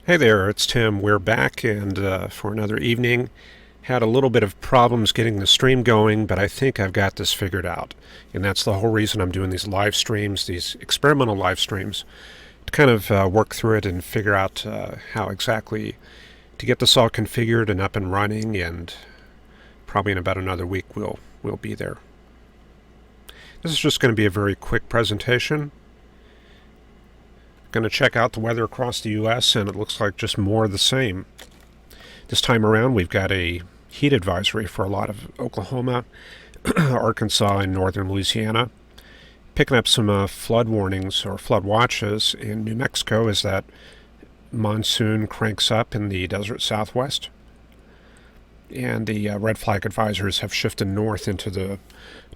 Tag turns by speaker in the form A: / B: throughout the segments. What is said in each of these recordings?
A: Hey there, it's Tim. We're back and for another evening. Had a little bit of problems getting the stream going, but I think I've got this figured out. And that's the whole reason I'm doing these live streams, these experimental live streams, to kind of work through it and figure out how exactly to get this all configured and up and running. And probably in about another week we'll be there. This is just going to be a very quick presentation. Going to check out the weather across the U.S., and it looks like just more of the same. This time around, we've got a heat advisory for a lot of Oklahoma, Arkansas, and northern Louisiana. Picking up some flood warnings or flood watches in New Mexico as that monsoon cranks up in the desert southwest. And the red flag advisories have shifted north into the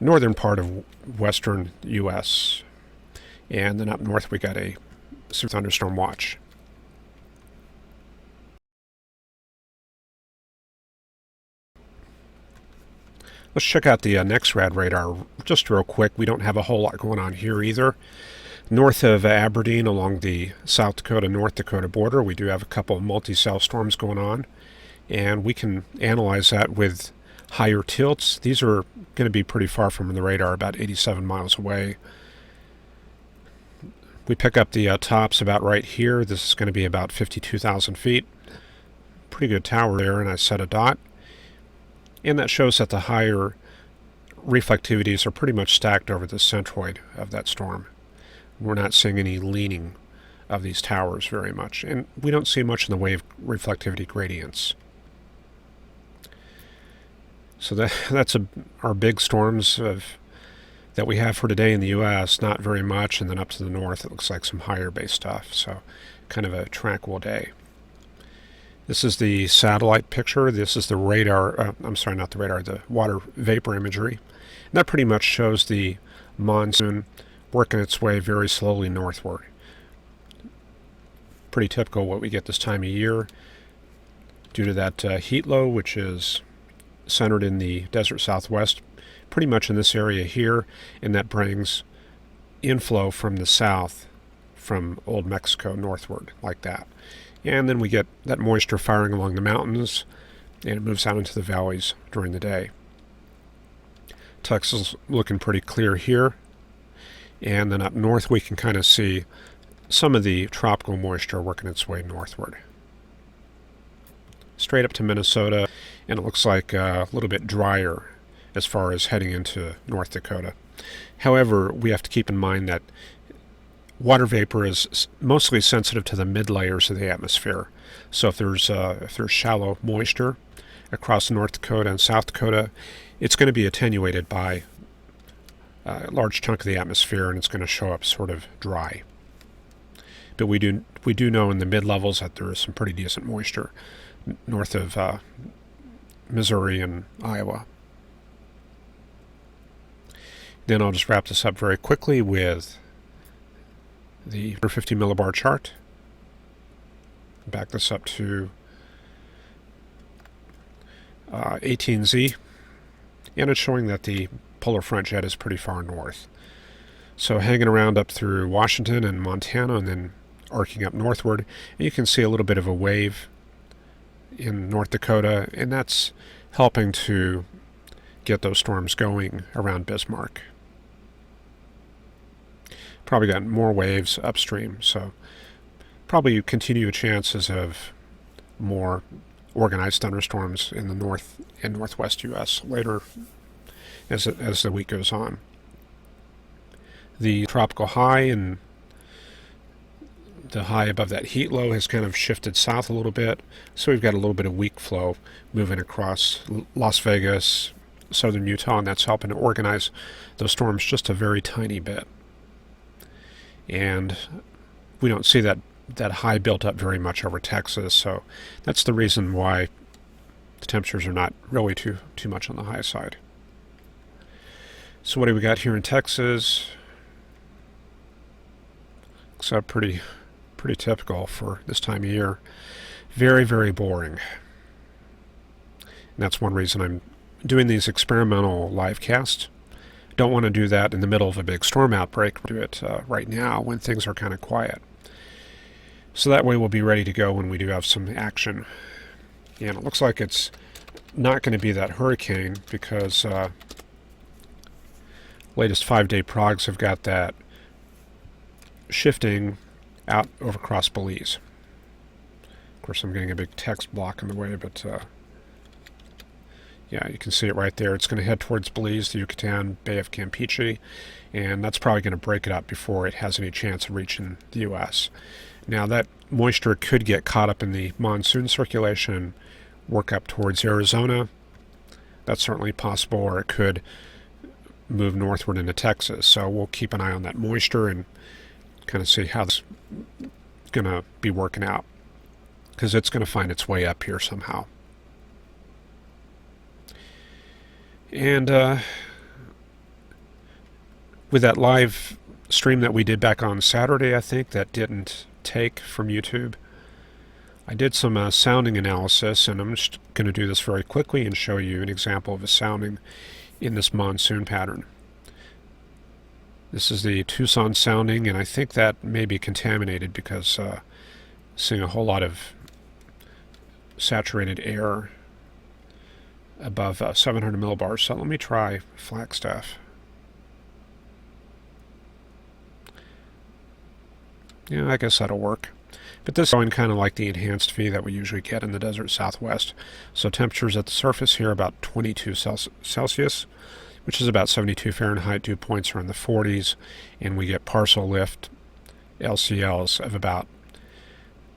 A: northern part of western U.S. And then up north, we got a thunderstorm watch. Let's check out the NEXRAD radar just real quick. We don't have a whole lot going on here either. North of Aberdeen along the South Dakota-North Dakota border, we do have a couple of multi-cell storms going on, and we can analyze that with higher tilts. These are going to be pretty far from the radar, about 87 miles away. We pick up the tops about right here. This is going to be about 52,000 feet. Pretty good tower there, and I set a dot. And that shows that the higher reflectivities are pretty much stacked over the centroid of that storm. We're not seeing any leaning of these towers very much, and we don't see much in the way of reflectivity gradients. So that's our big storms that we have for today in the U.S., not very much, and then up to the north it looks like some higher base stuff, so kind of a tranquil day. This is the satellite picture. This is the radar, I'm sorry, not the radar, the water vapor imagery. And that pretty much shows the monsoon working its way very slowly northward. Pretty typical what we get this time of year due to that heat low, which is centered in the desert southwest, pretty much in this area here, and that brings inflow from the south from Old Mexico northward like that. And then we get that moisture firing along the mountains, and it moves out into the valleys during the day. Texas looking pretty clear here, and then up north we can kind of see some of the tropical moisture working its way northward. Straight up to Minnesota, and it looks like a little bit drier as far as heading into North Dakota. However, we have to keep in mind that water vapor is mostly sensitive to the mid layers of the atmosphere. So if there's shallow moisture across North Dakota and South Dakota, it's going to be attenuated by a large chunk of the atmosphere, and it's going to show up sort of dry. But we do know in the mid levels that there is some pretty decent moisture north of Missouri and Iowa. Then I'll just wrap this up very quickly with the 50 millibar chart. Back this up to 18Z, and it's showing that the polar front jet is pretty far north. So hanging around up through Washington and Montana, and then arcing up northward, and you can see a little bit of a wave in North Dakota, and that's helping to get those storms going around Bismarck. Probably got more waves upstream, so probably continue chances of more organized thunderstorms in the north and northwest U.S. later as the week goes on. The tropical high and the high above that heat low has kind of shifted south a little bit, so we've got a little bit of weak flow moving across Las Vegas, southern Utah, and that's helping to organize those storms just a very tiny bit. And we don't see that high built up very much over Texas, so that's the reason why the temperatures are not really too much on the high side. So what do we got here in Texas? Looks pretty typical for this time of year. Very, very boring. And that's one reason I'm doing these experimental live casts. Don't want to do that in the middle of a big storm outbreak. Do it right now when things are kind of quiet. So that way we'll be ready to go when we do have some action. And it looks like it's not going to be that hurricane because latest 5-day progs have got that shifting out over across Belize. Of course, I'm getting a big text block in the way, but yeah, you can see it right there. It's going to head towards Belize, the Yucatan, Bay of Campeche, and that's probably going to break it up before it has any chance of reaching the U.S. Now, that moisture could get caught up in the monsoon circulation and work up towards Arizona. That's certainly possible, or it could move northward into Texas. So we'll keep an eye on that moisture and kind of see how this is going to be working out, because it's going to find its way up here somehow. And with that live stream that we did back on Saturday, I think, that didn't take from YouTube, I did some sounding analysis, and I'm just going to do this very quickly and show you an example of a sounding in this monsoon pattern. This is the Tucson sounding, and I think that may be contaminated because seeing a whole lot of saturated air above 700 millibars. So let me try Flagstaff. Yeah, I guess that'll work. But this is going kind of like the enhanced V that we usually get in the desert Southwest. So temperatures at the surface here about 22 Celsius, which is about 72 Fahrenheit. Dew points are in the 40s, and we get parcel lift LCLs of about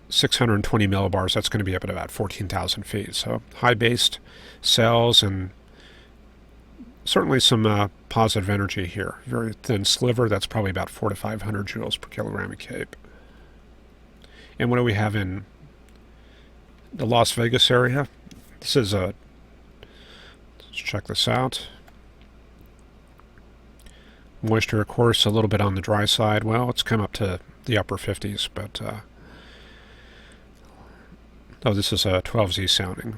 A: 620 millibars. That's going to be up at about 14,000 feet. So high-based cells and certainly some positive energy here. Very thin sliver. That's probably about 400 to 500 joules per kilogram of Cape. And what do we have in the Las Vegas area? This is let's check this out. Moisture, of course, a little bit on the dry side. Well, it's come up to the upper 50s, but oh, this is a 12Z sounding.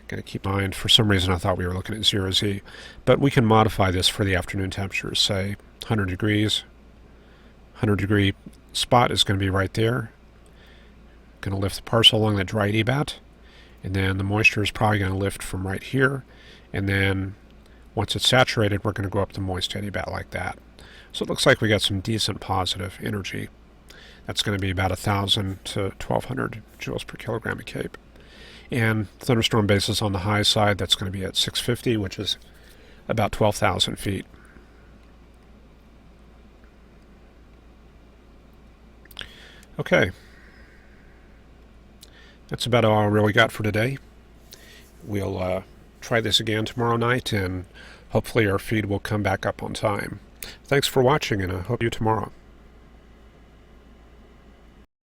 A: Got to keep in mind, for some reason I thought we were looking at 0Z, but we can modify this for the afternoon temperatures. Say 100 degrees, 100 degree spot is going to be right there. Going to lift the parcel along that dry EBAT, and then the moisture is probably going to lift from right here, and then once it's saturated, we're going to go up the moist EBAT like that. So it looks like we got some decent positive energy. That's going to be about 1,000 to 1,200 joules per kilogram of Cape. And thunderstorm basis on the high side, that's going to be at 650, which is about 12,000 feet. Okay. That's about all I really got for today. We'll try this again tomorrow night, and hopefully our feed will come back up on time. Thanks for watching, and I hope you tomorrow.